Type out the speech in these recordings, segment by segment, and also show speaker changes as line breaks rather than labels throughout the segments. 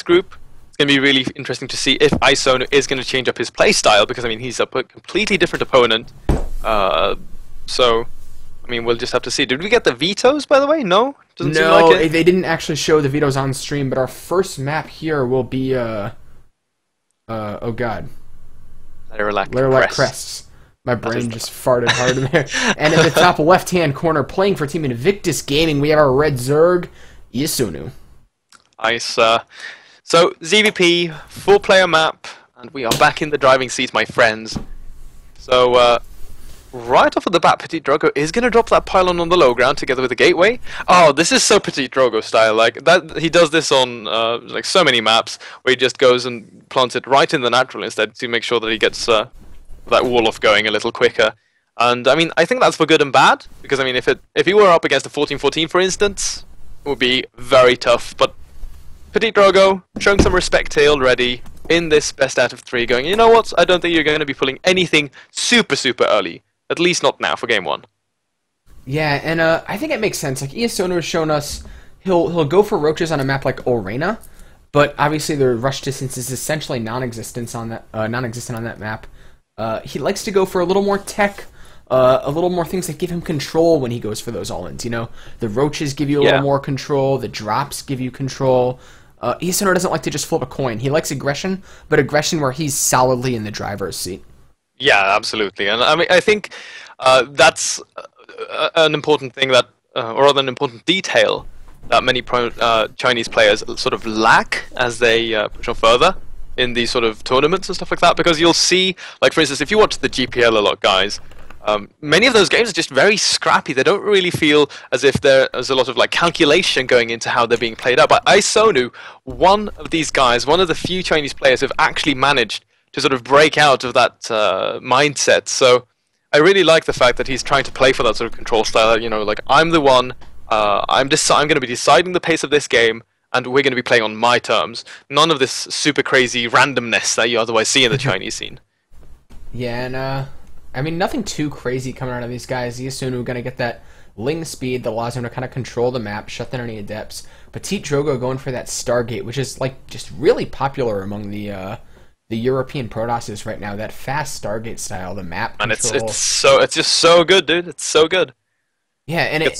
group. It's going to be really interesting to see if Isono is going to change up his play style, because I mean he's a completely different opponent. So I mean we'll just have to see. Did we get the vetoes, by the way? No, doesn't seem like it.
They didn't actually show the vetoes on stream. But our first map here will be oh god,
Lilac
Crests. My brain just farted hard there. And in the top left-hand corner, playing for Team Invictus Gaming, we have our red Zerg, Iasunu.
Nice. So ZVP, 4-player map, and we are back in the driving seat, my friends. So right off of the bat, PtitDrogo is going to drop that pylon on the low ground together with the gateway. Oh, this is so PtitDrogo style. Like that, he does this on like so many maps where he just goes and plants it right in the natural instead to make sure that he gets that wall off going a little quicker. And I mean, I think that's for good and bad, because I mean, if he were up against a 14-14, for instance, it would be very tough. But PtitDrogo showing some respect here already in this best out of 3, going, you know what? I don't think you're going to be pulling anything super early. At least not now for game 1.
Yeah, and I think it makes sense. Like Iasunu has shown us, he'll go for roaches on a map like Orena, but obviously the rush distance is essentially non-existent on that map. He likes to go for a little more tech, a little more things that give him control when he goes for those all-ins. You know, the roaches give you a little more control, the drops give you control. Iasunu doesn't like to just flip a coin. He likes aggression, but aggression where he's solidly in the driver's seat. Yeah,
absolutely. And I mean, I think that's an important thing that, or rather an important detail that many Chinese players sort of lack as they push on further in these sort of tournaments and stuff like that. Because you'll see, like for instance, if you watch the GPL a lot, guys, many of those games are just very scrappy. They don't really feel as if there's a lot of like calculation going into how they're being played out. But Iasunu, one of these guys, one of the few Chinese players who've actually managed to sort of break out of that mindset. So I really like the fact that he's trying to play for that sort of control style. You know, like I'm the one. I'm going to be deciding the pace of this game, and we're going to be playing on my terms. None of this super crazy randomness that you otherwise see in the Chinese scene.
Yeah, and I mean, nothing too crazy coming out of these guys. Iasunu going to get that Ling speed that allows him to kind of control the map, shut down any adepts. PtitDrogo going for that Stargate, which is like just really popular among the European Protosses right now. That fast Stargate style, the map control.
And it's just so good, dude. It's so good.
Yeah, and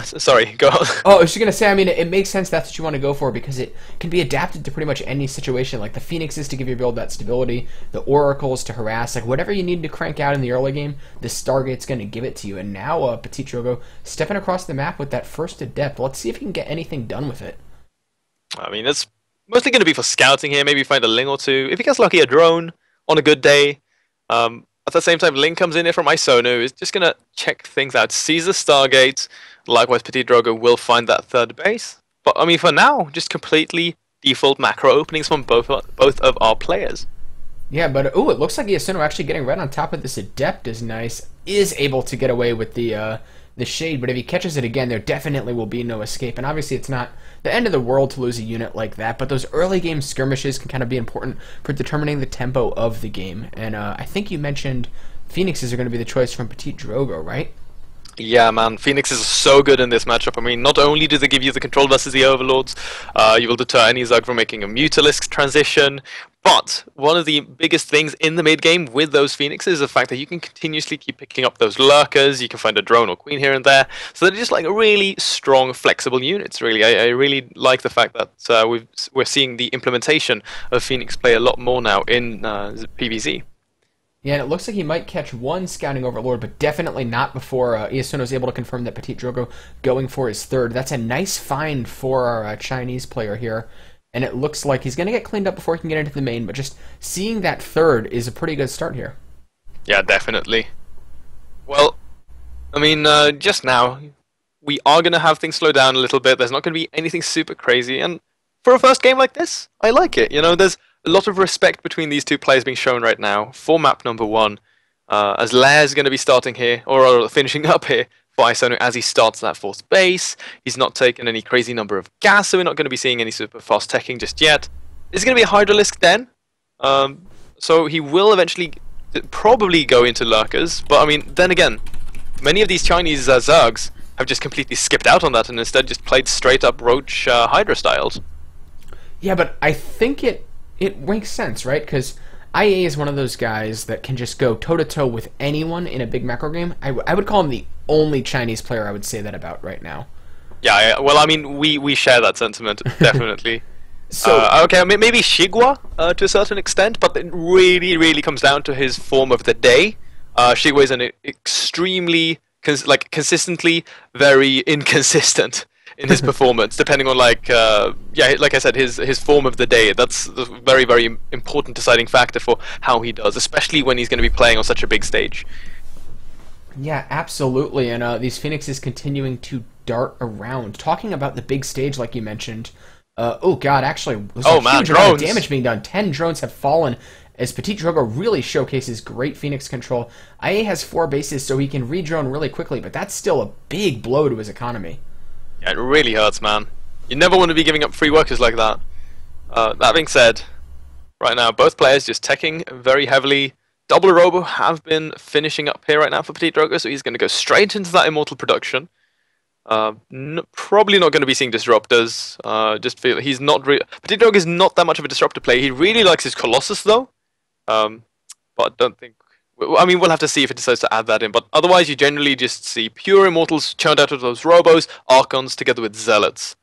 sorry, go on.
Oh, I was just gonna say, I mean, it makes sense that's what you want to go for, because it can be adapted to pretty much any situation. Like the Phoenixes to give your build that stability, the Oracles to harass, like whatever you need to crank out in the early game, the Stargate's gonna give it to you. And now PtitDrogo stepping across the map with that first adept. Let's see if he can get anything done with it.
I mean, it's mostly going to be for scouting here, maybe find a Ling or two. If he gets lucky, a drone on a good day. At the same time, Ling comes in here from Iasunu, is just going to check things out, sees the Stargate. Likewise, PtitDrogo will find that third base. But, I mean, for now, just completely default macro openings from both of our players.
Yeah, but, ooh, it looks like Iasunu actually getting right on top of this Adept is nice. Is able to get away with the Shade, but if he catches it again, there definitely will be no escape. And obviously, it's not the end of the world to lose a unit like that, but those early game skirmishes can kind of be important for determining the tempo of the game. And I think you mentioned Phoenixes are going to be the choice from PtitDrogo, right?
Yeah, man, Phoenix is so good in this matchup. I mean, not only do they give you the control versus the Overlords, you will deter any Zerg from making a Mutalisk transition, but one of the biggest things in the mid-game with those Phoenixes is the fact that you can continuously keep picking up those Lurkers, you can find a Drone or Queen here and there, so they're just like really strong, flexible units, really. I really like the fact that we're seeing the implementation of Phoenix play a lot more now in PvZ.
Yeah, and it looks like he might catch one Scouting Overlord, but definitely not before Iasunu is able to confirm that PtitDrogo going for his third. That's a nice find for our Chinese player here, and it looks like he's going to get cleaned up before he can get into the main, but just seeing that third is a pretty good start here.
Yeah, definitely. Well, I mean, just now, we are going to have things slow down a little bit. There's not going to be anything super crazy, and for a first game like this, I like it. You know, there's a lot of respect between these two players being shown right now for map number 1, as Lair's going to be starting here, or finishing up here for Iasunu as he starts that 4th base. He's not taken any crazy number of gas, so we're not going to be seeing any super fast teching just yet. It's going to be a Hydralisk then, so he will eventually probably go into Lurkers, but I mean, then again, many of these Chinese Zergs have just completely skipped out on that and instead just played straight up Roach Hydra styles.
Yeah, but I think it makes sense, right? Because IA is one of those guys that can just go toe-to-toe with anyone in a big macro game. I would call him the only Chinese player I would say that about right now.
Yeah, well, I mean, we share that sentiment, definitely.
So
okay, maybe Shigwa to a certain extent, but it really, really comes down to his form of the day. Shigwa is an extremely, consistently very inconsistent in his performance, depending on yeah, like I said, his form of the day. That's a very, very important deciding factor for how he does, especially when he's going to be playing on such a big stage.
yeah, absolutely. And these Phoenixes continuing to dart around. Talking about the big stage, like you mentioned. Oh god, actually, there's a huge amount of damage being done. 10 drones have fallen as PtitDrogo really showcases great Phoenix control. IA has 4 bases, so he can re-drone really quickly, but that's still a big blow to his economy.
Yeah, it really hurts, man. You never want to be giving up free workers like that. That being said, right now, both players just teching very heavily. Double Robo have been finishing up here right now for PtitDrogo, so he's going to go straight into that Immortal production. Probably not going to be seeing disruptors. Just feel he's not PtitDrogo is not that much of a disruptor player. He really likes his Colossus though, but don't think. I mean, we'll have to see if it decides to add that in. But otherwise, you generally just see pure Immortals churned out of those Robos, Archons together with Zealots.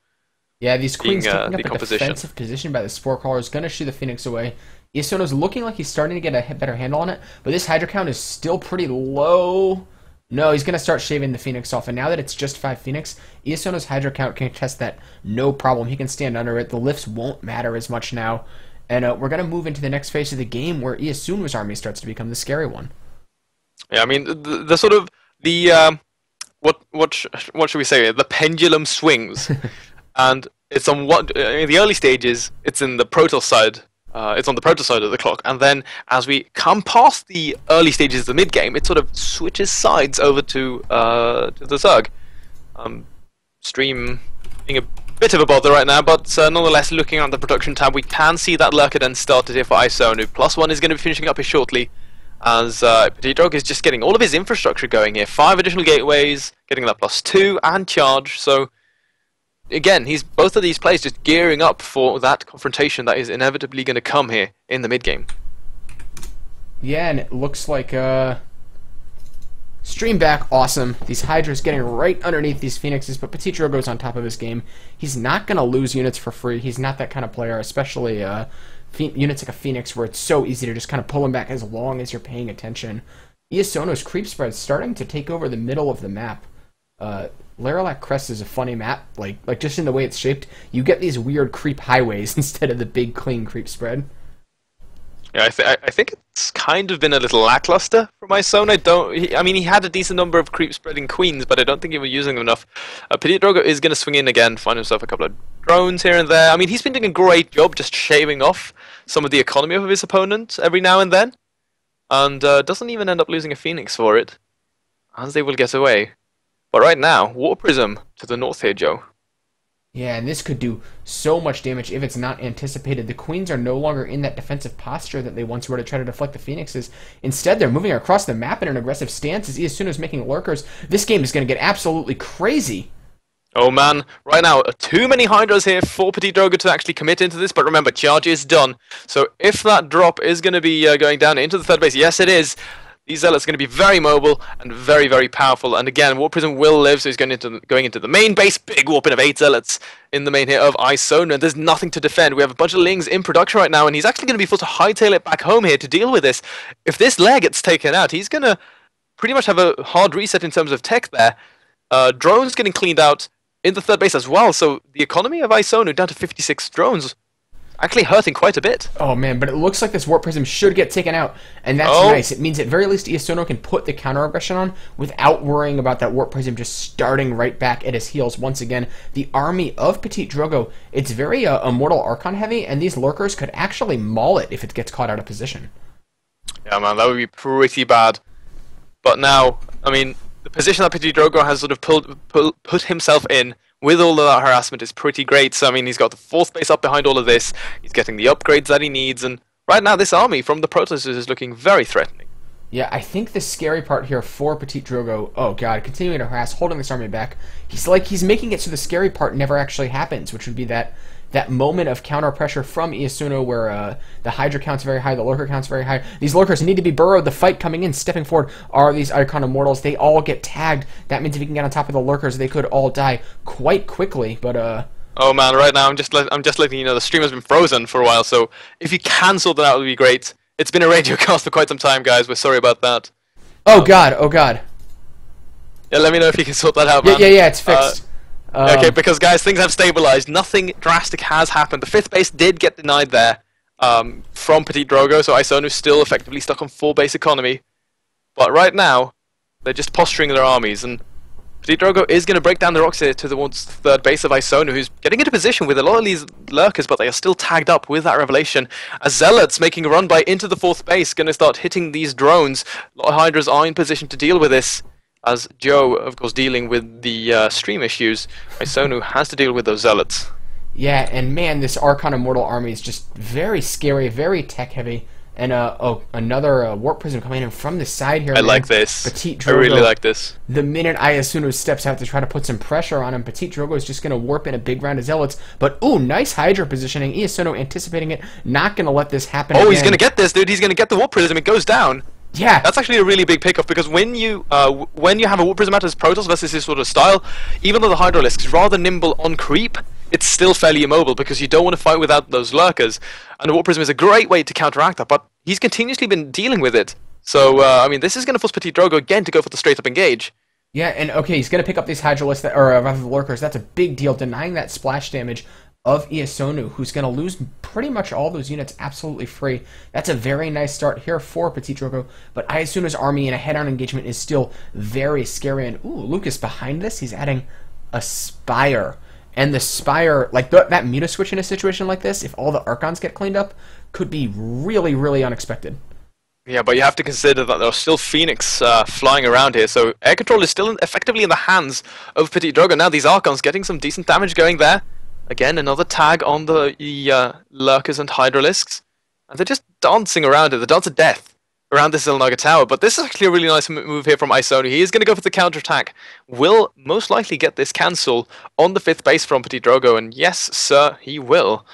Yeah, these Queens taking up a defensive position by the Spore Crawler is going to shoo the Phoenix away. Iasono's looking like he's starting to get a better handle on it, but this Hydra count is still pretty low. No, he's going to start shaving the Phoenix off, and now that it's just 5 Phoenix, Iasono's Hydra count can test that no problem. He can stand under it. The lifts won't matter as much now, and we're going to move into the next phase of the game where Iasono's army starts to become the scary one.
Yeah, I mean, the sort of, what should we say, the pendulum swings, and it's on in the early stages, it's in the Protoss side. It's on the Protoss side of the clock, and then as we come past the early stages of the mid game, it sort of switches sides over to the Zerg. Stream being a bit of a bother right now, but nonetheless, looking at the production tab, we can see that Lurker then started here for Isonu. +1 is going to be finishing up here shortly, as PtitDrogo is just getting all of his infrastructure going here. 5 additional gateways, getting that +2 and charge. So again, both of these players just gearing up for that confrontation that is inevitably going to come here in the mid game.
Yeah, and it looks like stream back, awesome. These Hydras getting right underneath these Phoenixes, but PtitDrogo's on top of his game. He's not going to lose units for free. He's not that kind of player, especially units like a Phoenix where it's so easy to just kind of pull him back as long as you're paying attention. Iasono's creep spread is starting to take over the middle of the map. Laralac Crest is a funny map, like just in the way it's shaped. You get these weird creep highways instead of the big clean creep spread.
Yeah, I think it's kind of been a little lackluster for my zone. I mean, he had a decent number of creep spreading queens, but I don't think he was using them enough. PtitDrogo is going to swing in again, find himself a couple of drones here and there. I mean, he's been doing a great job just shaving off some of the economy of his opponent every now and then, and doesn't even end up losing a Phoenix for it, as they will get away. But right now, War Prism to the north here, Joe.
Yeah, and this could do so much damage if it's not anticipated. The Queens are no longer in that defensive posture that they once were to try to deflect the Phoenixes. Instead, they're moving across the map in an aggressive stance as soon as making lurkers. This game is going to get absolutely crazy.
Oh man, right now, too many Hydras here for PtitDrogo to actually commit into this, but remember, charge is done. So if that drop is going to be going down into the third base, yes it is. These Zealots are going to be very mobile and very, very powerful. And again, War Prism will live, so he's going into the main base. Big warping of 8 Zealots in the main here of Isona. There's nothing to defend. We have a bunch of Lings in production right now, and he's actually going to be forced to hightail it back home here to deal with this. If this lair gets taken out, he's going to pretty much have a hard reset in terms of tech there. Drones getting cleaned out in the third base as well, so the economy of Isona down to 56 drones. Actually hurting quite a bit.
Oh man, but it looks like this Warp Prism should get taken out, and that's nice. It means at very least Iasono can put the counter aggression on without worrying about that Warp Prism just starting right back at his heels once again. The army of PtitDrogo, it's very Immortal Archon heavy, and these lurkers could actually maul it if it gets caught out of position.
Yeah man, that would be pretty bad. But now, I mean, the position that PtitDrogo has sort of put himself in with all of that harassment is pretty great. So I mean, he's got the 4th base up behind all of this. He's getting the upgrades that he needs, and right now this army from the Protoss is looking very threatening.
Yeah, I think the scary part here for PtitDrogo, oh god, continuing to harass, holding this army back. He's making it so the scary part never actually happens, which would be that that moment of counter pressure from Iasuno where the Hydra count's very high, the Lurker count's very high. These Lurkers need to be burrowed. The fight coming in, stepping forward are these Icon Immortals. They all get tagged. That means if he can get on top of the Lurkers, they could all die quite quickly. But
oh man, right now I'm just letting you know the stream has been frozen for a while, so if you can sort that out, it would be great. It's been a radio cast for quite some time, guys. We're sorry about that.
Oh god, oh god.
Yeah, let me know if you can sort that out, man.
Yeah, it's fixed.
Okay, because guys, things have stabilized. Nothing drastic has happened. The 5th base did get denied there from PtitDrogo, so Isonu's still effectively stuck on full base economy. But right now, they're just posturing their armies, and PtitDrogo is going to break down the rocks here towards the 3rd base of Isonu, who's getting into position with a lot of these lurkers, but they are still tagged up with that revelation. As Zealots making a run by into the 4th base, going to start hitting these drones. A lot of Hydras are in position to deal with this, as Joe, of course, dealing with the stream issues. Isonu has to deal with those Zealots.
Yeah, and man, this Archon Immortal army is just very scary, very tech-heavy. And another Warp Prism coming in from the side here.
I like this.
PtitDrogo,
I really like this.
The minute Iasuno steps out to try to put some pressure on him, PtitDrogo is just going to warp in a big round of Zealots. But, ooh, nice Hydra positioning. Iasuno anticipating it, not going to let this happen again.
He's going to get this, dude. He's going to get the Warp Prism. It goes down.
Yeah.
That's actually a really big pickup, because when you have a Warp Prism out as Protoss versus this sort of style, even though the Hydralisk is rather nimble on creep, it's still fairly immobile because you don't want to fight without those lurkers. And the Warp Prism is a great way to counteract that, but he's continuously been dealing with it. So, I mean, this is going to force PtitDrogo again to go for the straight-up engage.
Yeah, and okay, he's going to pick up these Hydralisks, or rather the Lurkers. That's a big deal, denying that splash damage of Iasonu, who's going to lose pretty much all those units absolutely free. That's a very nice start here for PtitDrogo, but Iasunu's army in a head-on engagement is still very scary. And, ooh, Lucas behind this, he's adding a Spire. And the Spire, like that meta switch in a situation like this, if all the Archons get cleaned up, could be really, really unexpected.
Yeah, but you have to consider that there are still Phoenix flying around here, so air control is still effectively in the hands of PtitDrogo. Now these Archons getting some decent damage going there. Again, another tag on the Lurkers and Hydralisks. And they're just dancing around it, the dance of death around this Xel'Naga tower. But this is actually a really nice move here from Isonu. He is going to go for the counterattack. Will most likely get this cancel on the 5th base from PtitDrogo. And yes, sir, he will.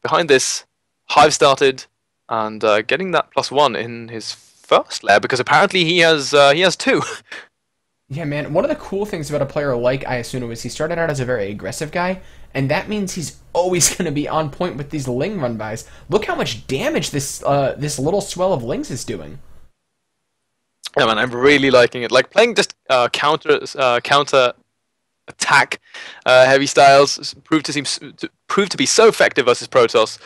Behind this, Hive started and getting that +1 in his first lair, because apparently he has 2.
Yeah, man, one of the cool things about a player like Iasuno is he started out as a very aggressive guy, and that means he's always going to be on point with these Ling run-bys. Look how much damage this little swell of Lings is doing.
Yeah, man, I'm really liking it. Like, playing just counter attack heavy styles proved to be so effective versus Protoss.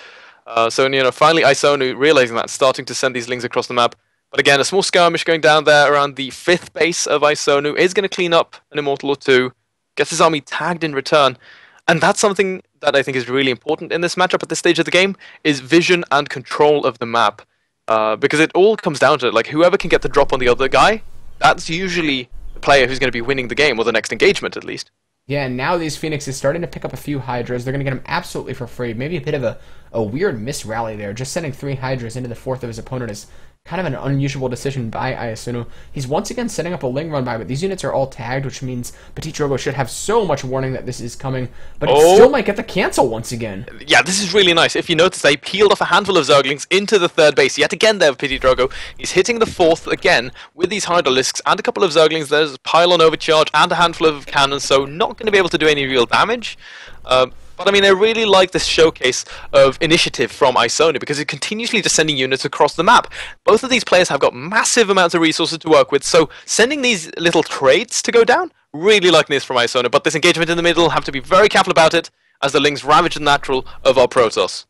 So, you know, finally Isonu realizing that, starting to send these Lings across the map. But again, a small skirmish going down there around the 5th base of Isonu is going to clean up an Immortal or 2, gets his army tagged in return. And that's something that I think is really important in this matchup at this stage of the game, is vision and control of the map. Because it all comes down to it, like, whoever can get the drop on the other guy, that's usually the player who's going to be winning the game, or the next engagement at least.
Yeah, and now these Phoenix is starting to pick up a few Hydras. They're going to get them absolutely for free. Maybe a bit of a weird misrally there. Just sending 3 Hydras into the 4th of his opponent is kind of an unusual decision by Iasuno. He's once again setting up a Ling run by, but these units are all tagged, which means PtitDrogo should have so much warning that this is coming, but it still might get the cancel once again.
Yeah, this is really nice. If you notice, they peeled off a handful of Zerglings into the 3rd base. Yet again there with PtitDrogo. He's hitting the 4th again with these Hydralisks and a couple of Zerglings. There's a pylon overcharge and a handful of cannons, so not going to be able to do any real damage. But I mean, I really like this showcase of initiative from Isonu, because it's continuously just sending units across the map. Both of these players have got massive amounts of resources to work with, so sending these little trades to go down, really liking this from Isonu. But this engagement in the middle, have to be very careful about it, as the Lings ravage the natural of our Protoss.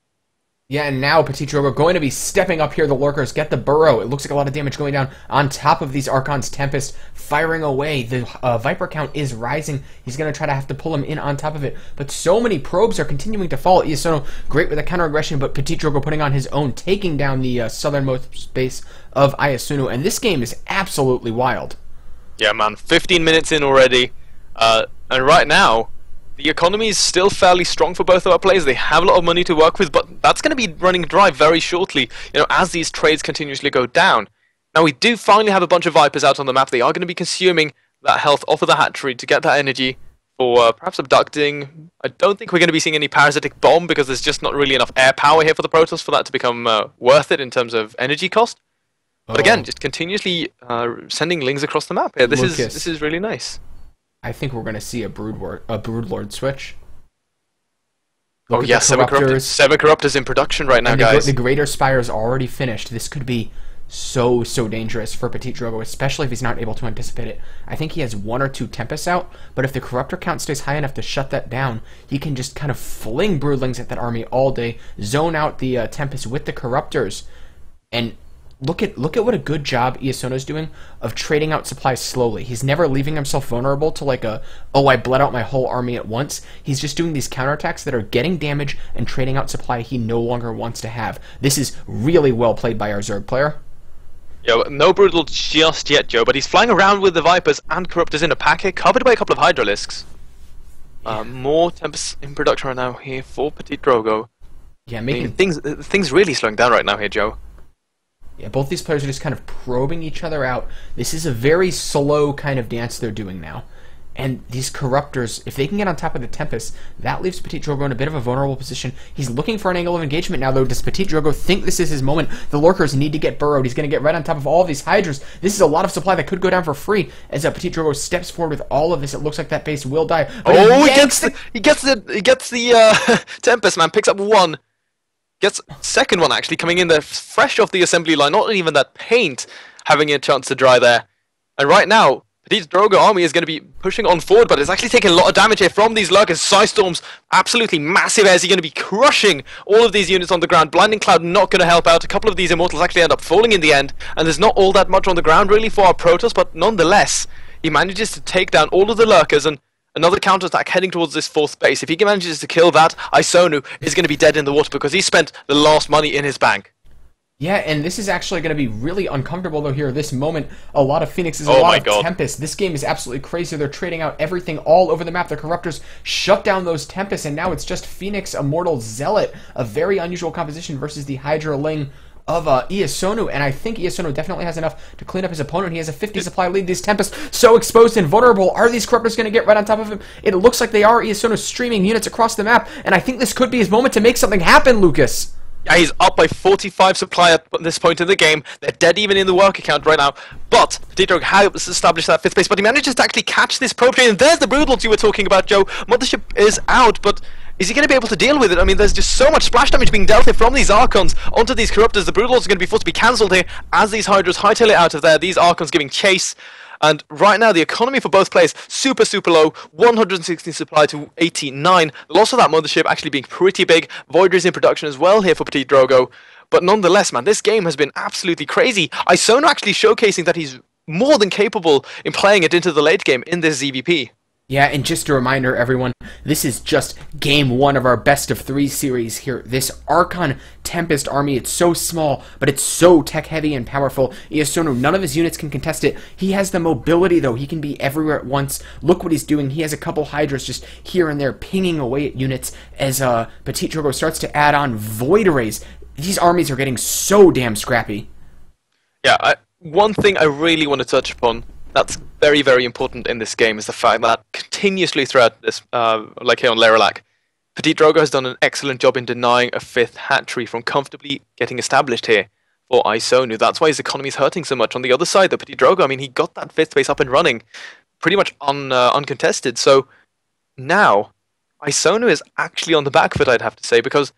Yeah, and now PtitDrogo going to be stepping up here. The Lurkers get the burrow. It looks like a lot of damage going down on top of these Archon's Tempest, firing away. The Viper count is rising. He's going to try to have to pull him in on top of it. But so many probes are continuing to fall. Iasuno great with a counter-aggression, but PtitDrogo putting on his own, taking down the southernmost base of Iasuno. And this game is absolutely wild.
Yeah, man. 15 minutes in already. And right now, the economy is still fairly strong for both of our players. They have a lot of money to work with, but that's going to be running dry very shortly, you know, as these trades continuously go down. Now, we do finally have a bunch of Vipers out on the map. They are going to be consuming that health off of the hatchery to get that energy for perhaps abducting. I don't think we're going to be seeing any parasitic bomb because there's just not really enough air power here for the Protoss for that to become worth it in terms of energy cost. But again, just continuously sending lings across the map here. This is really nice.
I think we're going to see a Broodlord switch.
Oh yeah, seven corruptors in production right now,
and
guys.
The Greater Spire is already finished. This could be so dangerous for PtitDrogo, especially if he's not able to anticipate it. I think he has 1 or 2 Tempests out, but if the Corruptor count stays high enough to shut that down, he can just kind of fling Broodlings at that army all day, zone out the Tempest with the Corruptors, and look at what a good job Iasono's doing of trading out supplies slowly. He's never leaving himself vulnerable to like oh, I bled out my whole army at once. He's just doing these counterattacks that are getting damage and trading out supply he no longer wants to have. This is really well played by our Zerg player.
Yeah, no Brutal just yet, Joe, but he's flying around with the Vipers and Corruptors in a pack here, covered by a couple of Hydralisks. More Tempests in production right now here for PtitDrogo.
Yeah,
things really slowing down right now here, Joe.
Yeah, both these players are just kind of probing each other out. This is a very slow kind of dance they're doing now. And these Corruptors, if they can get on top of the Tempest, that leaves PtitDrogo in a bit of a vulnerable position. He's looking for an angle of engagement now, though. Does PtitDrogo think this is his moment? The Lurkers need to get burrowed. He's going to get right on top of all of these Hydras. This is a lot of supply that could go down for free. As PtitDrogo steps forward with all of this, it looks like that base will die. But
he gets the Tempest, man. Picks up 1. Gets second one actually coming in there fresh off the assembly line, not even that paint having a chance to dry there. And right now, PtitDrogo army is going to be pushing on forward, but it's actually taking a lot of damage here from these Lurkers. Psystorm's absolutely massive as he's going to be crushing all of these units on the ground. Blinding Cloud not going to help out. A couple of these Immortals actually end up falling in the end, and there's not all that much on the ground really for our Protoss, but nonetheless, he manages to take down all of the Lurkers, and another counterattack heading towards this 4th base. If he manages to kill that, Isonu is going to be dead in the water because he spent the last money in his bank.
Yeah, and this is actually going to be really uncomfortable, though, here. This moment, a lot of Phoenixes, a lot of Tempests. This game is absolutely crazy. They're trading out everything all over the map. The Corruptors shut down those Tempests, and now it's just Phoenix, Immortal, Zealot. A very unusual composition versus the Hydra Ling of Iasonu, and I think Iasonu definitely has enough to clean up his opponent. He has a 50 supply lead. These Tempests so exposed and vulnerable. Are these Corruptors going to get right on top of him? It looks like they are. Iasonu's streaming units across the map, and I think this could be his moment to make something happen, Lucas.
Yeah, he's up by 45 supply at this point in the game. They're dead even in the work account right now. But PtitDrogo has established that 5th base, but he manages to actually catch this probe train, and there's the Brutals you were talking about, Joe. Mothership is out, but is he going to be able to deal with it? I mean, there's just so much splash damage being dealt here from these Archons onto these Corruptors. The Brutals are going to be forced to be cancelled here as these Hydras hightail it out of there. These Archons giving chase. And right now, the economy for both players, super low, 160 supply to 89. The loss of that Mothership actually being pretty big. Voiders in production as well here for PtitDrogo. But nonetheless, man, this game has been absolutely crazy. Isono actually showcasing that he's more than capable in playing it into the late game in this ZVP.
Yeah, and just a reminder, everyone, this is just game 1 of our best of 3 series here. This Archon Tempest army, it's so small, but it's so tech-heavy and powerful. Iasono, none of his units can contest it. He has the mobility, though. He can be everywhere at once. Look what he's doing. He has a couple Hydras just here and there pinging away at units as PtitDrogo starts to add on Void Arrays. These armies are getting so damn scrappy.
Yeah, one thing I really want to touch upon that's very, very important in this game is the fact that continuously throughout this, like here on Leralac, PtitDrogo has done an excellent job in denying a 5th hatchery from comfortably getting established here for Isonu. That's why his economy is hurting so much. On the other side, though, PtitDrogo, I mean, he got that 5th base up and running pretty much uncontested. So now, Isonu is actually on the back foot, I'd have to say, because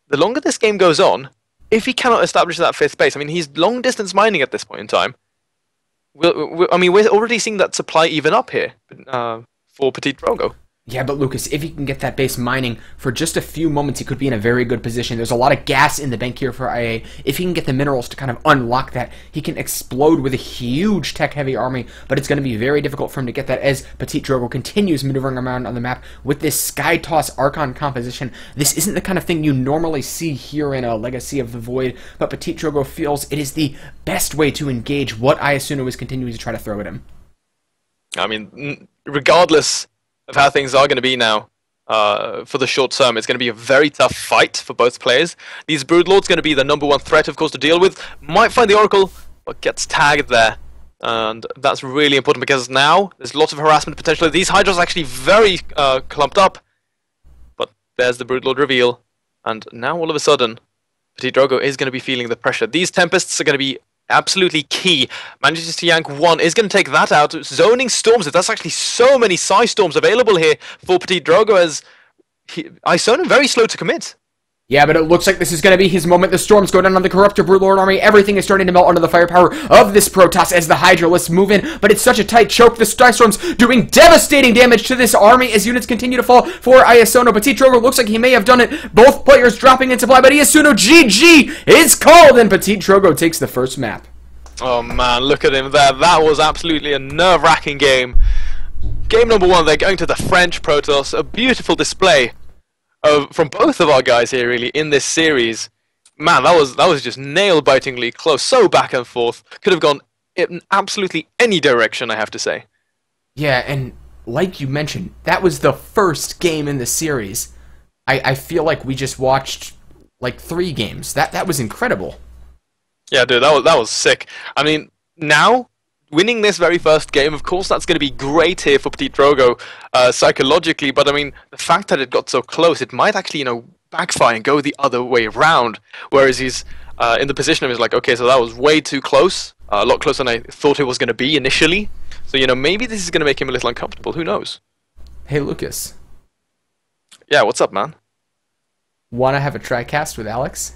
the longer this game goes on, if he cannot establish that 5th base, I mean, he's long-distance mining at this point in time. I mean, we're already seeing that supply even up here for PtitDrogo.
Yeah, but Lucas, if he can get that base mining for just a few moments, he could be in a very good position. There's a lot of gas in the bank here for IA. If he can get the minerals to kind of unlock that, he can explode with a huge tech-heavy army, but it's going to be very difficult for him to get that as PtitDrogo continues maneuvering around on the map with this Sky Toss Archon composition. This isn't the kind of thing you normally see here in a Legacy of the Void, but PtitDrogo feels it is the best way to engage what Iasuno is continuing to try to throw at him.
I mean, regardless of how things are going to be now for the short term, it's going to be a very tough fight for both players. These Broodlords going to be the #1 threat, of course, to deal with. Might find the Oracle, but gets tagged there. And that's really important because now there's lots of harassment potentially. These Hydras are actually very clumped up. But there's the Broodlord reveal. And now all of a sudden, PtitDrogo is going to be feeling the pressure. These Tempests are going to be absolutely key. Manages to yank one, is going to take that out. Zoning Storms, that's actually so many Psy Storms available here for PtitDrogo as Isona very slow to commit.
Yeah, but it looks like this is going to be his moment. The storms go down on the Corruptor Broodlord army. Everything is starting to melt under the firepower of this Protoss as the Hydralisks move in, but it's such a tight choke. The Sky Storm's doing devastating damage to this army as units continue to fall for Iasono. PtitDrogo looks like he may have done it. Both players dropping in supply, but Iasono GG is called, and PtitDrogo takes the first map.
Oh man, look at him there. That was absolutely a nerve-wracking game. Game number one, they're going to the French Protoss. A beautiful display from both of our guys here, really, in this series. Man, that was just nail-bitingly close. So back and forth. Could have gone in absolutely any direction, I have to say.
Yeah, and like you mentioned, that was the first game in the series. I feel like we just watched like 3 games. That was incredible.
Yeah, dude, that was sick. I mean, now winning this very first game, of course, that's going to be great here for PtitDrogo psychologically. But I mean, the fact that it got so close, it might actually, backfire and go the other way around. Whereas he's in the position of, he's like, okay, so that was way too close, a lot closer than I thought it was going to be initially. So maybe this is going to make him a little uncomfortable. Who knows?
Hey, Lucas.
Yeah, what's up, man?
Want to have a TriCast with Alex?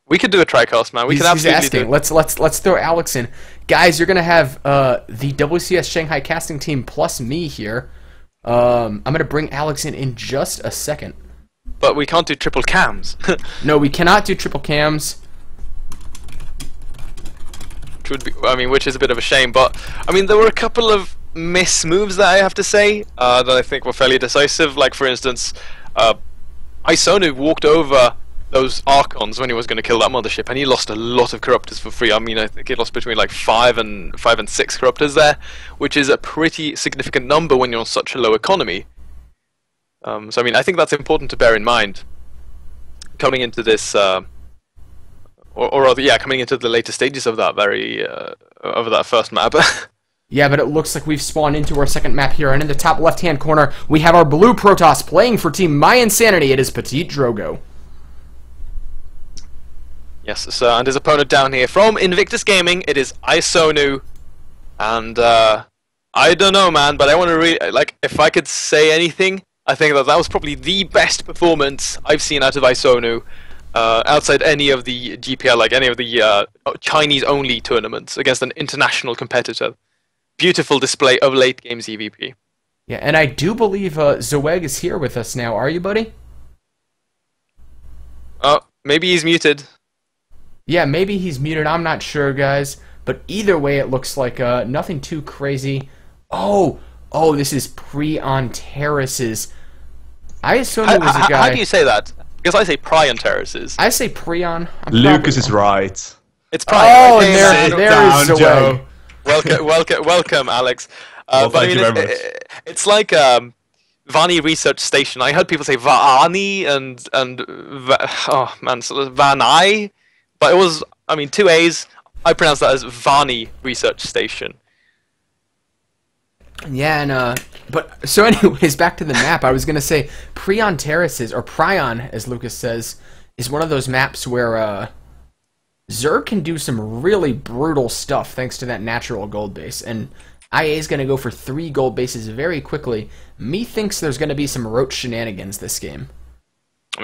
We could do a TriCast, man. We can absolutely do it.
Let's throw Alex in. Guys, you're going to have the WCS Shanghai casting team plus me here. I'm going to bring Alex in just a second.
But we can't do triple cams.
No, we cannot do triple cams.
Which is a bit of a shame. But, there were a couple of miss moves that I have to say that I think were fairly decisive. Like, for instance, Isonu walked over those Archons when he was going to kill that mothership, and he lost a lot of Corruptors for free. I think he lost between like 5 and 6 Corruptors there, which is a pretty significant number when you're on such a low economy. So I think that's important to bear in mind coming into this, or rather, yeah, coming into the later stages of that of that first map.
Yeah, but it looks like we've spawned into our second map here, and in the top left-hand corner, we have our blue Protoss playing for Team My Insanity. It is PtitDrogo.
Yes, sir, and his opponent down here from Invictus Gaming, it is Isonu. And I don't know, man, but I want to if I could say anything, I think that was probably the best performance I've seen out of Isonu outside any of the GPL, like any of the Chinese-only tournaments against an international competitor. Beautiful display of late-game EVP.
Yeah, and I do believe Zoeg is here with us now. Are you, buddy?
Oh, maybe he's muted.
Yeah, maybe he's muted. I'm not sure, guys. But either way, it looks like nothing too crazy. Oh, this is Pre-on Terraces. I assume it was a guy.
How do you say that? Because I say Pre-on Terraces.
I say Pre-on.
Lucas is right.
It's Pre-on.
Oh,
right?
and there is Zoeg.
Welcome, Alex.
Well, thank you very much.
It's like Vani Research Station. I heard people say Vani and Vanai, but it was 2 A's. I pronounce that as Vani Research Station.
Yeah, and but so anyways, back to the map. I was gonna say Pre-on Terraces, or Prion, as Lucas says, is one of those maps where Zerg can do some really brutal stuff thanks to that natural gold base, and IA is going to go for 3 gold bases very quickly. Me thinks there's going to be some roach shenanigans this game.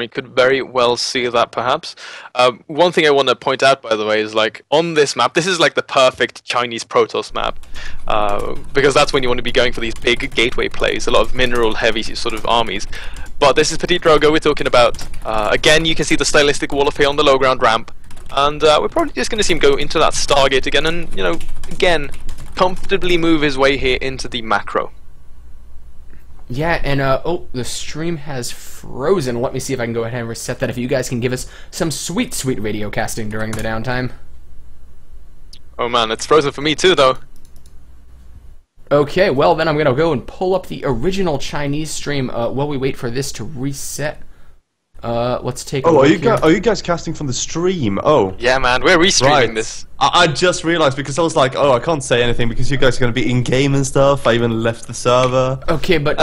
Could very well see that, perhaps. One thing I want to point out, by the way, is on this map, this is like the perfect Chinese Protoss map, because that's when you want to be going for these big gateway plays, a lot of mineral-heavy sort of armies. But this is PtitDrogo we're talking about. Again, you can see the stylistic wall of hay on the low ground ramp. And we're probably just going to see him go into that Stargate again and, again, comfortably move his way here into the macro.
Yeah, and, the stream has frozen. Let me see if I can go ahead and reset that, if you guys can give us some sweet, sweet radio casting during the downtime.
Oh man, it's frozen for me too, though.
Okay, well then I'm going to go and pull up the original Chinese stream while we wait for this to reset. Let's take a
Oh,
look here.
are you guys casting from the stream? Oh.
Yeah, man, we're restreaming
Right.
this.
I just realized because I was like, oh, I can't say anything because you guys are going to be in-game and stuff. I even left the server.
Okay, but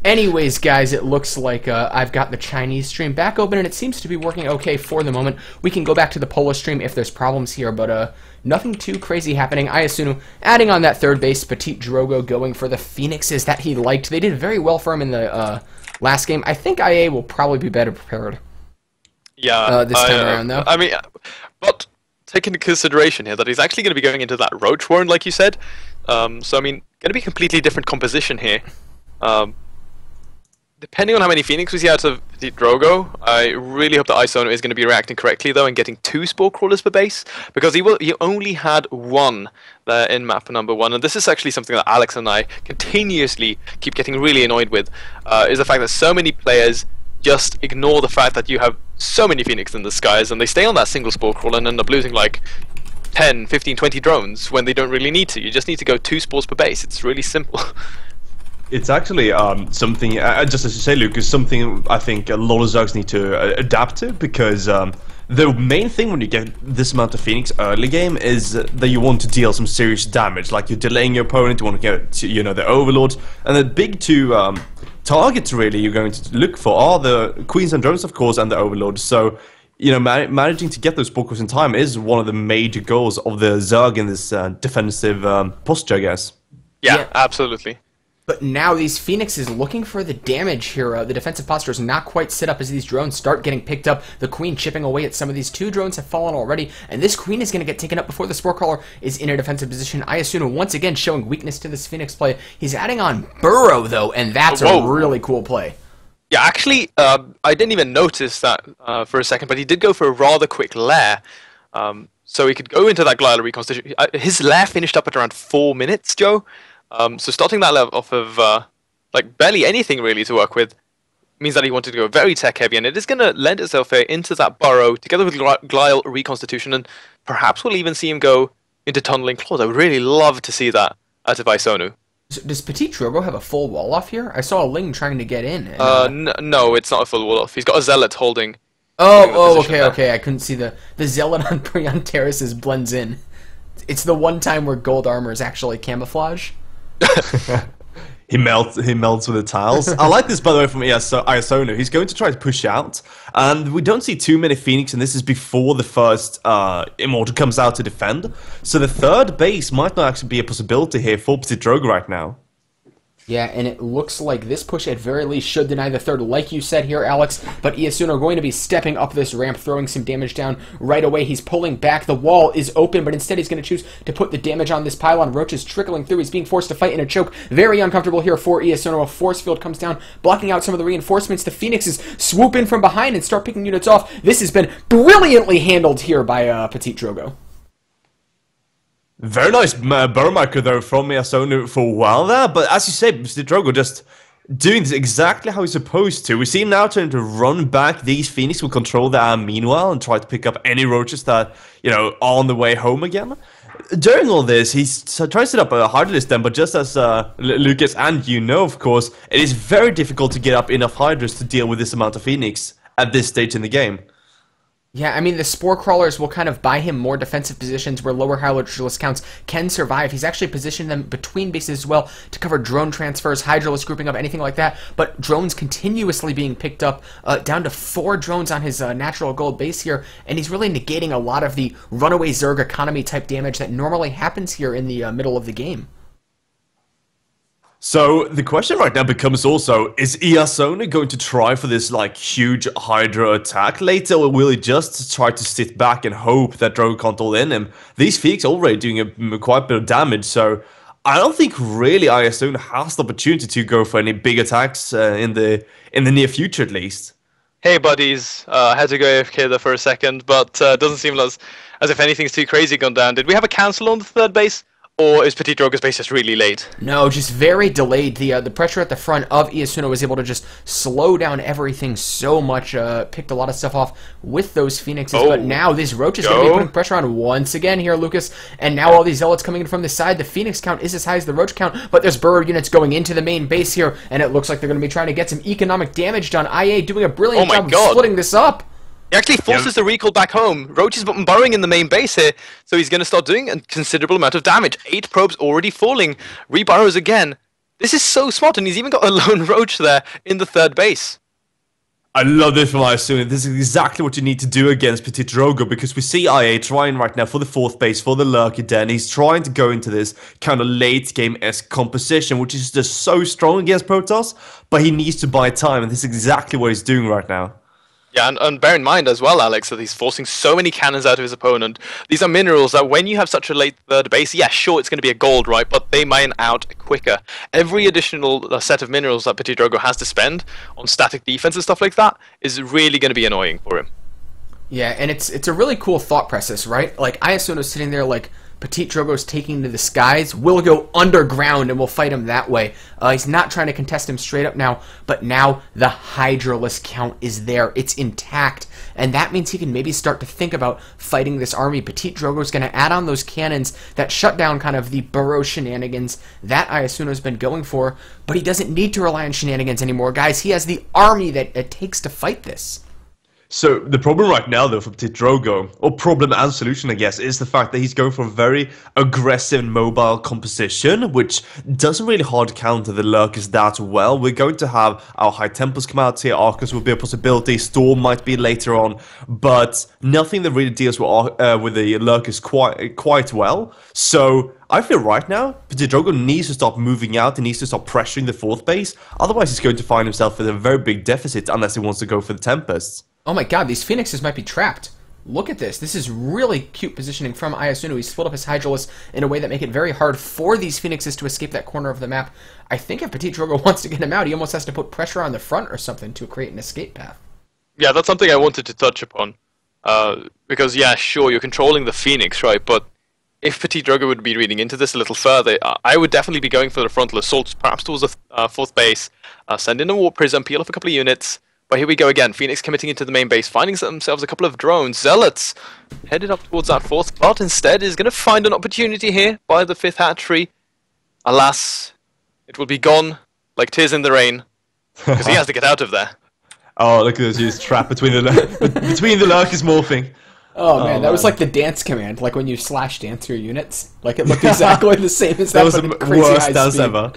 anyways, guys, it looks like I've got the Chinese stream back open, and it seems to be working okay for the moment. We can go back to the Polish stream if there's problems here, but nothing too crazy happening. I assume adding on that third base, PtitDrogo going for the Phoenixes that he liked. They did very well for him in the last game. I think IA will probably be better prepared.
Yeah,
this time around, though.
I mean, but take into consideration here that he's actually going to be going into that Roach Warren, like you said. So, I mean, going to be completely different composition here. Depending on how many Phoenix we see out of PtitDrogo, I really hope that Isono is going to be reacting correctly, though, and getting 2 Spore Crawlers per base, because he only had 1 there in map number 1, and this is actually something that Alex and I continuously keep getting really annoyed with, is the fact that so many players just ignore the fact that you have so many Phoenix in the skies, and they stay on that single Spore Crawler and end up losing like 10, 15, 20 drones when they don't really need to. You just need to go 2 spores per base. It's really simple.
It's actually something, just as you say, Luke, is something I think a lot of Zergs need to adapt to, because the main thing when you get this amount of Phoenix early game is that you want to deal some serious damage, like you're delaying your opponent, you want to get to, the Overlord, and the big 2 targets really you're going to look for are the Queens and Drones, of course, and the Overlord. So, managing to get those Spore in time is one of the major goals of the Zerg in this defensive posture, I guess.
Yeah, absolutely.
But now these Phoenixes looking for the damage here. The defensive posture is not quite set up as these drones start getting picked up. The Queen chipping away at some of these. 2 drones have fallen already, and this Queen is going to get taken up before the Spore Crawler is in a defensive position. Isono once again showing weakness to this Phoenix play. He's adding on Burrow, though, and that's a really cool play.
Yeah, actually, I didn't even notice that for a second, but he did go for a rather quick lair. So he could go into that glider reconstitution. His lair finished up at around 4 minutes, Joe. So starting that level off of like barely anything really to work with means that he wanted to go very tech heavy, and it is going to lend itself here into that burrow together with Glial reconstitution, and perhaps we'll even see him go into tunneling claws. I would really love to see that out of Isono.
So does PtitDrogo have a full wall off here? I saw a Ling trying to get in. And,
no, it's not a full wall off. He's got a Zealot holding.
Okay. I couldn't see the Zealot on Prion Terraces blends in. It's the one time where gold armor is actually camouflage.
He melts with the tiles. I like this, by the way, from Isono. He's going to try to push out, and we don't see too many Phoenix, and this is before the first Immortal comes out to defend. So the third base might not actually be a possibility here for PtitDrogo right now.
Yeah, and it looks like this push at very least should deny the third, like you said here, Alex. But Iasuno are going to be stepping up this ramp, throwing some damage down right away. He's pulling back. The wall is open, but instead he's going to choose to put the damage on this pylon. Roach is trickling through. He's being forced to fight in a choke. Very uncomfortable here for Iasuno. A force field comes down, blocking out some of the reinforcements. The Phoenixes swoop in from behind and start picking units off. This has been brilliantly handled here by PtitDrogo.
Very nice burrow marker though from Iasuno for a while there, but as you say, PtitDrogo just doing this exactly how he's supposed to. We see him now trying to run back these Phoenix, will control the meanwhile and try to pick up any roaches that, are on the way home again. During all this, he's trying to set up a hard list then, but just as Lucas and of course, it is very difficult to get up enough Hydras to deal with this amount of Phoenix at this stage in the game.
Yeah, I mean, the Spore Crawlers will kind of buy him more defensive positions where lower Hydralisk counts can survive. He's actually positioned them between bases as well to cover drone transfers, Hydralisk grouping up, anything like that. But drones continuously being picked up, down to 4 drones on his natural gold base here, and he's really negating a lot of the runaway Zerg economy type damage that normally happens here in the middle of the game.
So the question right now becomes also, is Iasuno going to try for this huge Hydra attack later, or will he just try to sit back and hope that Drogo can't all in him? These Phoenix already doing quite a bit of damage, so I don't think really Iasuno has the opportunity to go for any big attacks in the near future at least.
Hey buddies, I had to go AFK there for a second, but doesn't seem as if anything's too crazy gone down. Did we have a cancel on the third base? Or is PtitDrogo's base just really late?
No, just very delayed. The pressure at the front of Iasuno was able to just slow down everything so much. Picked a lot of stuff off with those Phoenixes, but now this Roach is going to be putting pressure on once again here, Lucas. And now all these Zealots coming in from the side. The Phoenix count is as high as the Roach count, but there's burrow units going into the main base here, and it looks like they're going to be trying to get some economic damage done. IA doing a brilliant job of splitting this up.
He actually forces the recall back home. Roach is burrowing in the main base here, so he's going to start doing a considerable amount of damage. 8 probes already falling. Reburrows again. This is so smart, and he's even got a lone Roach there in the 3rd base.
I love this from Iasuno. This is exactly what you need to do against PtitDrogo, because we see IA trying right now for the 4th base, for the Lurker Den. He's trying to go into this kind of late game-esque composition, which is just so strong against Protoss, but he needs to buy time, and this is exactly what he's doing right now.
Yeah, and bear in mind as well, Alex, that he's forcing so many cannons out of his opponent. These are minerals that when you have such a late 3rd base, yeah, sure, it's going to be a gold, right? But they mine out quicker. Every additional set of minerals that PtitDrogo has to spend on static defense and stuff like that is really going to be annoying for him.
Yeah, and it's a really cool thought process, right? Like, Iasuno's sitting there like, PtitDrogo's taking to the skies. We'll go underground and we'll fight him that way. He's not trying to contest him straight up now, but now the Hydralisk count is there. It's intact, and that means he can maybe start to think about fighting this army. PtitDrogo's going to add on those cannons that shut down kind of the burrow shenanigans that Iasuno's been going for, but he doesn't need to rely on shenanigans anymore, guys. He has the army that it takes to fight this.
So the problem right now, though, for PtitDrogo, or problem and solution, I guess, is the fact that he's going for a very aggressive and mobile composition, which doesn't really hard counter the Lurkers that well. We're going to have our High Temples come out here, Arcus will be a possibility, Storm might be later on, but nothing that really deals with the Lurkers quite well. So I feel right now, PtitDrogo needs to stop moving out, he needs to stop pressuring the 4th base, otherwise he's going to find himself with a very big deficit unless he wants to go for the Tempests.
Oh my god, these Phoenixes might be trapped. Look at this. This is really cute positioning from Iasuno. He split up his Hydralisk in a way that make it very hard for these Phoenixes to escape that corner of the map. I think if PtitDrogo wants to get him out, he almost has to put pressure on the front or something to create an escape path.
Yeah, that's something I wanted to touch upon. Because, yeah, sure, you're controlling the Phoenix, right? But if PtitDrogo would be reading into this a little further, I would definitely be going for the frontal assault, perhaps towards the 4th base, send in a Warp Prism, peel off a couple of units. But here we go again, Phoenix committing into the main base, finding themselves a couple of drones. Zealots headed up towards that 4th, but instead is going to find an opportunity here by the 5th hatchery. Alas, it will be gone like tears in the rain, because he has to get out of there.
Oh, look at this, he's trapped between the Lurkers morphing.
Oh man, that was like the dance command, like when you slash dance your units. Like it looked exactly the same as that.
That was the worst dance ever.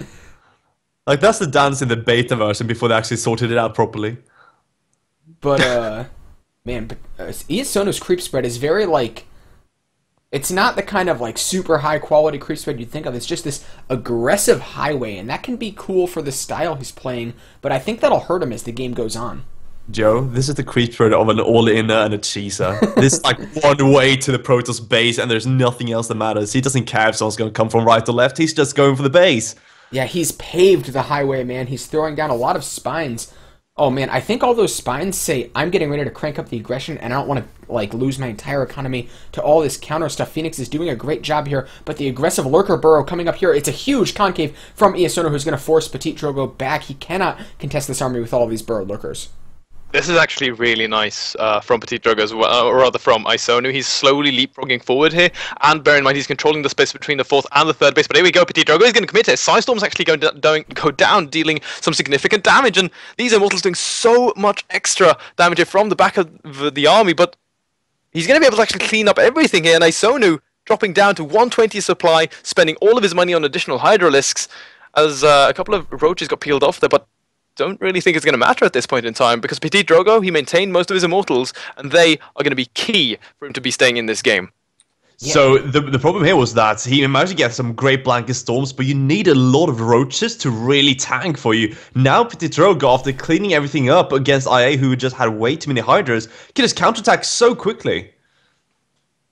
Like that's the dance in the beta version before they actually sorted it out properly.
But, man, Iasuno's creep spread is very, like, it's not the kind of, like, super high-quality creep spread you'd think of. It's just this aggressive highway, and that can be cool for the style he's playing, but I think that'll hurt him as the game goes on.
Joe, this is the creep spread of an all-inner and a cheeser. This is like one way to the Protoss base, and there's nothing else that matters. He doesn't care if someone's going to come from right or left. He's just going for the base.
Yeah, he's paved the highway, man. He's throwing down a lot of spines. Oh man, I think all those spines say, I'm getting ready to crank up the aggression and I don't want to like lose my entire economy to all this counter stuff. Phoenix is doing a great job here, but the aggressive Lurker Burrow coming up here, it's a huge concave from Iasuno who's going to force PtitDrogo back. He cannot contest this army with all of these Burrow Lurkers.
This is actually really nice from PtitDrogo as well, or rather from Iasuno. He's slowly leapfrogging forward here, and bear in mind he's controlling the space between the 4th and the 3rd base. But here we go, PtitDrogo is going to commit it. Psystorm's actually going to go down, dealing some significant damage, and these Immortals doing so much extra damage here from the back of the army, but he's going to be able to actually clean up everything here, and Iasuno dropping down to 120 supply, spending all of his money on additional Hydralisks, as a couple of Roaches got peeled off there, but don't really think it's going to matter at this point in time, because PtitDrogo, he maintained most of his Immortals, and they are going to be key for him to be staying in this game.
Yeah. So the problem here was that he managed to get some great blanket storms, but you need a lot of Roaches to really tank for you. Now PtitDrogo, after cleaning everything up against IA, who just had way too many Hydras, can just counterattack so quickly.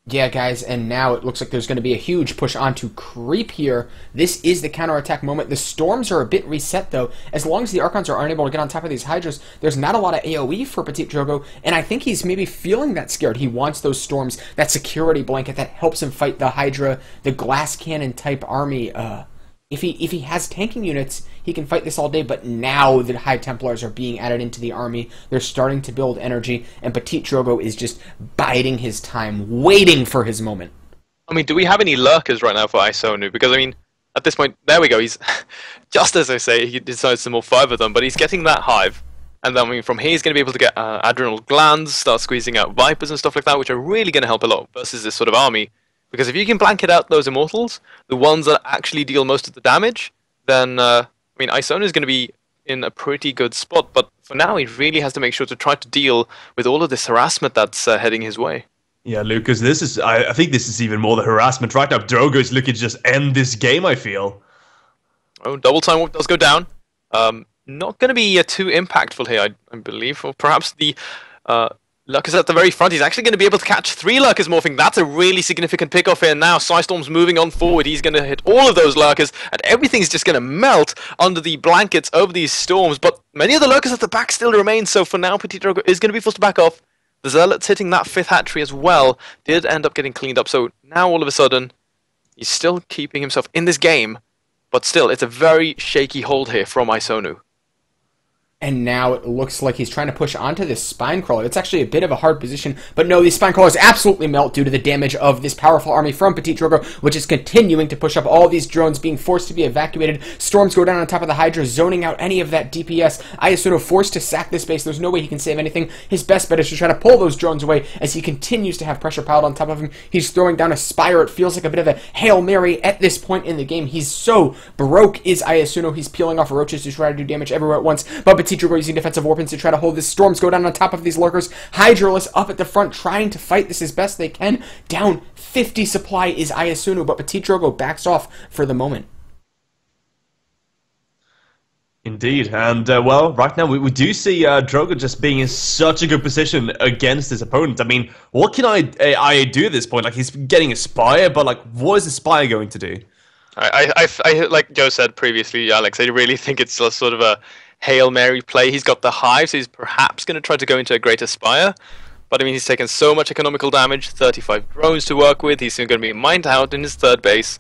Yeah, guys, and now it looks like there's going to be a huge push onto creep here. This is the counterattack moment. The storms are a bit reset, though. As long as the Archons are unable to get on top of these Hydras, there's not a lot of AoE for PtitDrogo, and I think he's maybe feeling that scared. He wants those storms, that security blanket that helps him fight the Hydra, the glass cannon type army. If he has tanking units, he can fight this all day, but now the High Templars are being added into the army. They're starting to build energy, and PtitDrogo is just biding his time, waiting for his moment.
I mean, do we have any lurkers right now for Isonu? Because, I mean, at this point, there we go. He's, just as I say, he decides to move 5 of them, but he's getting that hive. And then, I mean, from here, he's going to be able to get adrenal glands, start squeezing out vipers and stuff like that, which are really going to help a lot versus this sort of army. Because if you can blanket out those immortals, the ones that actually deal most of the damage, then, I mean, Isonu is going to be in a pretty good spot. But for now, he really has to make sure to try to deal with all of this harassment that's heading his way.
Yeah, Lucas, this is, I think this is even more the harassment right now. Drogo is looking to just end this game, I feel.
Oh, double time warp does go down. Not going to be too impactful here, I believe. Or perhaps the Lurkers at the very front. He's actually going to be able to catch 3 Lurkers morphing. That's a really significant pick-off here now. Psystorm's moving on forward. He's going to hit all of those Lurkers, and everything's just going to melt under the blankets over these storms. But many of the Lurkers at the back still remain, so for now, PtitDrogo is going to be forced to back off. The Zealots hitting that 5th hatchery as well did end up getting cleaned up, so now all of a sudden, he's still keeping himself in this game, but still, it's a very shaky hold here from Isonu.
And now it looks like he's trying to push onto this spine crawler. It's actually a bit of a hard position, but no, these spine crawlers absolutely melt due to the damage of this powerful army from PtitDrogo, which is continuing to push up all these drones, being forced to be evacuated. Storms go down on top of the Hydra, zoning out any of that DPS. Isonu forced to sack this base. There's no way he can save anything. His best bet is to try to pull those drones away as he continues to have pressure piled on top of him. He's throwing down a Spire. It feels like a bit of a Hail Mary at this point in the game. He's so broke is Isonu. He's peeling off roaches to try to do damage everywhere at once, but PtitDrogo using defensive weapons to try to hold this. Storms go down on top of these lurkers. Hydralis up at the front trying to fight this as best they can. Down 50 supply is Isonu, but PtitDrogo backs off for the moment.
Indeed, and well, right now we do see Drogo just being in such a good position against his opponent. I mean, what can I do at this point? Like, he's getting a Spire, but like, what is the Spire going to do?
I like Joe said previously, Alex, I really think it's a sort of a Hail Mary play. He's got the hive, so he's perhaps going to try to go into a greater Spire. But I mean, he's taken so much economical damage, 35 drones to work with. He's going to be mined out in his 3rd base.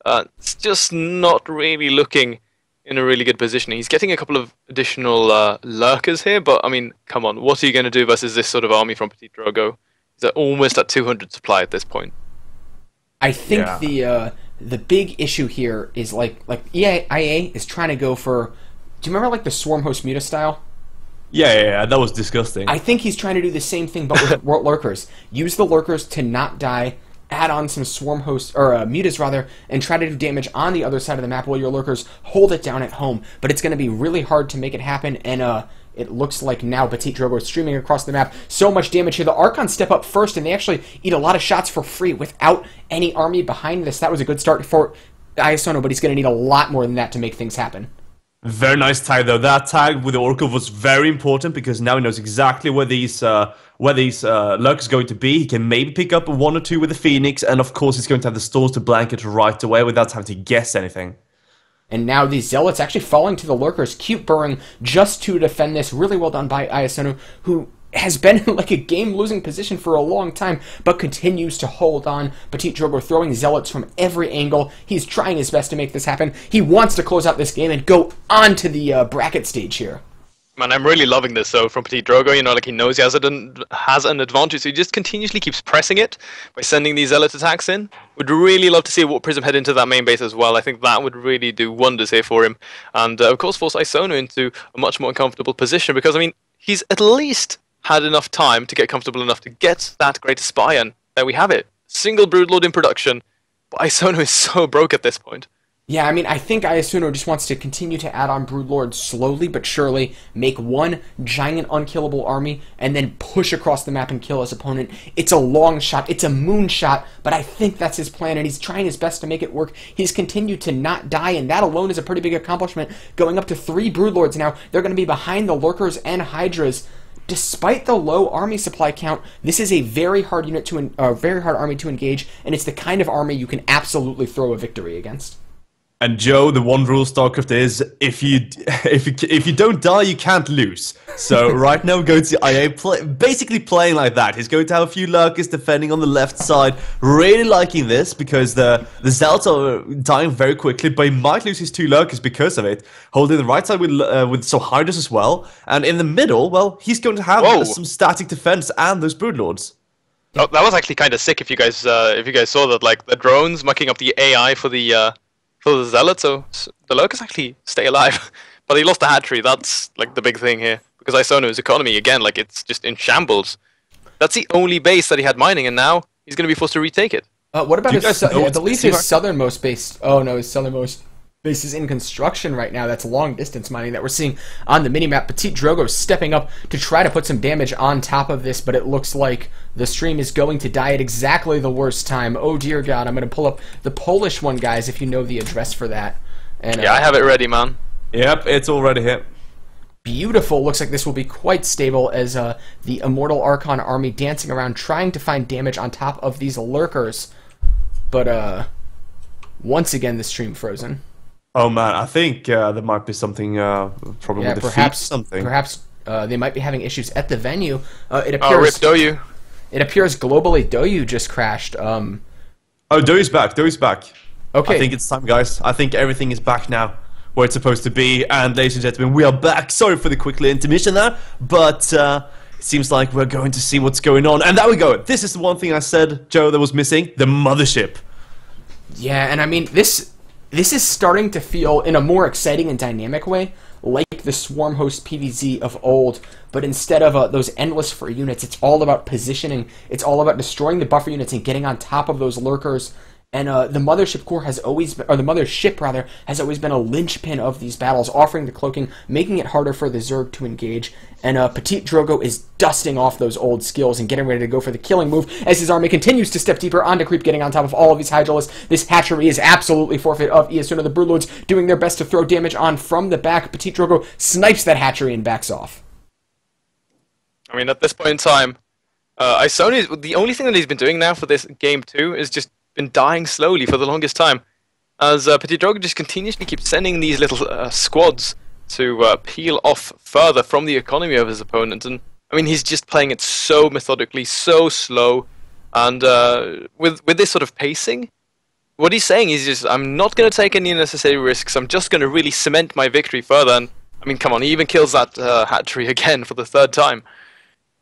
It's just not really looking in a really good position. He's getting a couple of additional lurkers here, but I mean, come on, what are you going to do versus this sort of army from PtitDrogo? He's almost at 200 supply at this point.
I think the big issue here is like EIA is trying to go for. Do you remember like the Swarm Host Muta style?
Yeah, that was disgusting.
I think he's trying to do the same thing, but with lurkers. Use the lurkers to not die, add on some Swarm Hosts, or Mutas rather, and try to do damage on the other side of the map while your lurkers hold it down at home. But it's going to be really hard to make it happen, and it looks like now PtitDrogo is streaming across the map. So much damage here. The Archons step up first, and they actually eat a lot of shots for free without any army behind this. That was a good start for Isonu, but he's going to need a lot more than that to make things happen.
Very nice tag though. That tag with the Oracle was very important because now he knows exactly where these lurkers are going to be. He can maybe pick up 1 or 2 with the Phoenix, and of course he's going to have the Storms to blanket right away without having to guess anything.
And now these Zealots actually falling to the lurkers. Cute burring just to defend this. Really well done by Isonu, who has been in like a game-losing position for a long time, but continues to hold on. PtitDrogo throwing Zealots from every angle. He's trying his best to make this happen. He wants to close out this game and go on to the bracket stage here.
Man, I'm really loving this, though, from PtitDrogo. You know, like, he knows he has an advantage, so he just continuously keeps pressing it by sending these Zealot attacks in. Would really love to see Warp Prism head into that main base as well. I think that would really do wonders here for him. And, of course, force Isonu into a much more comfortable position, because, I mean, he's at least had enough time to get comfortable enough to get that Greater Spy, and there we have it. Single Broodlord in production, but Isonu is so broke at this point.
Yeah, I mean, I think Isonu just wants to continue to add on Broodlord slowly but surely, make one giant unkillable army, and then push across the map and kill his opponent. It's a long shot, it's a moonshot, but I think that's his plan, and he's trying his best to make it work. He's continued to not die, and that alone is a pretty big accomplishment. Going up to 3 Broodlords now, they're going to be behind the Lurkers and Hydras. despite the low army supply count, this is a very hard unit to very hard army to engage, and it's the kind of army you can absolutely throw a victory against.
And Joe, the one rule StarCraft is if you don't die, you can't lose. So right now, going to IA, basically playing like that. He's going to have a few lurkers defending on the left side. Really liking this because the Zealots are dying very quickly, but he might lose his 2 lurkers because of it. Holding the right side with some hiders as well, and in the middle, well, he's going to have some static defense and those broodlords.
Oh, that was actually kind of sick. If you guys saw that, like the drones mucking up the AI for the Zealot, so the lurkers actually stay alive. But he lost the hatchery. That's like the big thing here, because Isono's economy again, like it's just in shambles. That's the only base that he had mining, and now he's going to be forced to retake it.
What about his? I believe his southernmost base. Oh no, his southernmost base is in construction right now. That's long distance mining that we're seeing on the minimap. PtitDrogo stepping up to try to put some damage on top of this, but it looks like the stream is going to die at exactly the worst time. Oh dear God, I'm going to pull up the Polish one, guys, if you know the address for that. And
yeah, I have it ready, man.
Yep, it's already hit.
Beautiful. Looks like this will be quite stable as the Immortal Archon army dancing around trying to find damage on top of these lurkers. But once again, the stream frozen.
Oh man, I think there might be something problem with the
perhaps
something.
Perhaps they might be having issues at the venue. It appears.
Oh, rip Doyu.
It appears globally Doyu just crashed.
Oh, Doyu's back. Doyu's back.
Okay.
I think it's time, guys. I think everything is back now where it's supposed to be. And ladies and gentlemen, we are back. Sorry for the quick intermission there, but it seems like we're going to see what's going on. And there we go. This is the one thing I said, Joe, that was missing: the mothership.
Yeah, and I mean this is starting to feel in a more exciting and dynamic way like the Swarm Host PvZ of old, but instead of those endless free units, it's all about positioning. It's all about destroying the buffer units and getting on top of those lurkers. And the Mothership Core has always been, or the Mothership rather, has always been a linchpin of these battles, offering the cloaking, making it harder for the Zerg to engage. And PtitDrogo is dusting off those old skills and getting ready to go for the killing move as his army continues to step deeper onto creep, getting on top of all of these Hydralisks. This hatchery is absolutely forfeit of Iasuna. The Broodlords doing their best to throw damage on from the back. PtitDrogo snipes that hatchery and backs off.
I mean, at this point in time, Isoni, the only thing that he's been doing now for this game 2 is just been dying slowly for the longest time, as PtitDrogo just continuously keeps sending these little squads to peel off further from the economy of his opponent. And I mean, he's just playing it so methodically, so slow, and with this sort of pacing, what he's saying is just, I'm not going to take any unnecessary risks, I'm just going to really cement my victory further. And I mean, come on, he even kills that hatchery again for the 3rd time.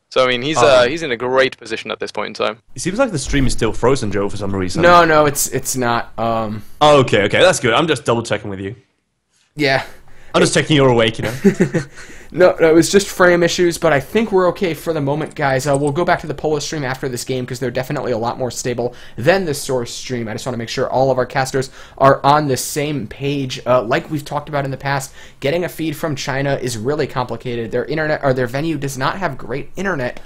So I mean, he's in a great position at this point in time.
It seems like the stream is still frozen, Joe, for some reason.
No, it's not.
Oh, okay, that's good. I'm just double checking with you.
Yeah.
I'm just checking you're awake, you know.
No, it was just frame issues, but I think we're okay for the moment, guys. We'll go back to the Polish stream after this game because they're definitely a lot more stable than the Source stream. I just want to make sure all of our casters are on the same page. Like we've talked about in the past, getting a feed from China is really complicated. Their internet or their venue does not have great internet.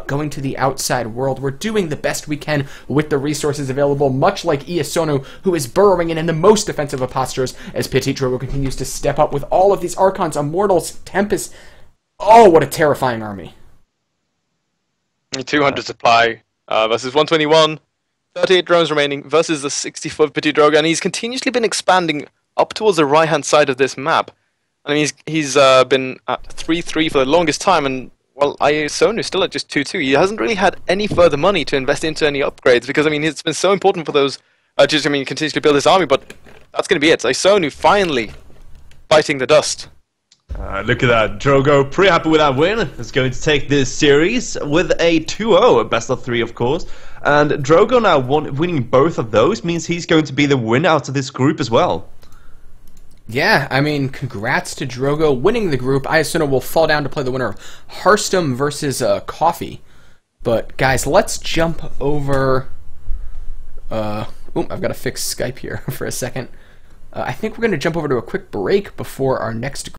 Going to the outside world. We're doing the best we can with the resources available, much like Iasonu, who is burrowing in the most defensive of postures as PtitDrogo continues to step up with all of these Archons, Immortals, Tempests. Oh, what a terrifying army.
200 supply versus 121, 38 drones remaining versus the 64 PtitDrogo, and he's continuously been expanding up towards the right-hand side of this map. I mean, he's been at 3-3 for the longest time, and well, Iasonu still at just 2-2. He hasn't really had any further money to invest into any upgrades because, I mean, it's been so important for those continuously build his army, but that's going to be it. Iasonu finally biting the dust.
Look at that. Drogo, pretty happy with that win. Is going to take this series with a 2-0, a best of 3, of course. And Drogo now winning both of those means he's going to be the winner out of this group as well.
Yeah, I mean, congrats to Drogo winning the group. Iasuna will fall down to play the winner of Hearthstone versus Coffee. But, guys, let's jump over... I've got to fix Skype here for a second. I think we're going to jump over to a quick break before our next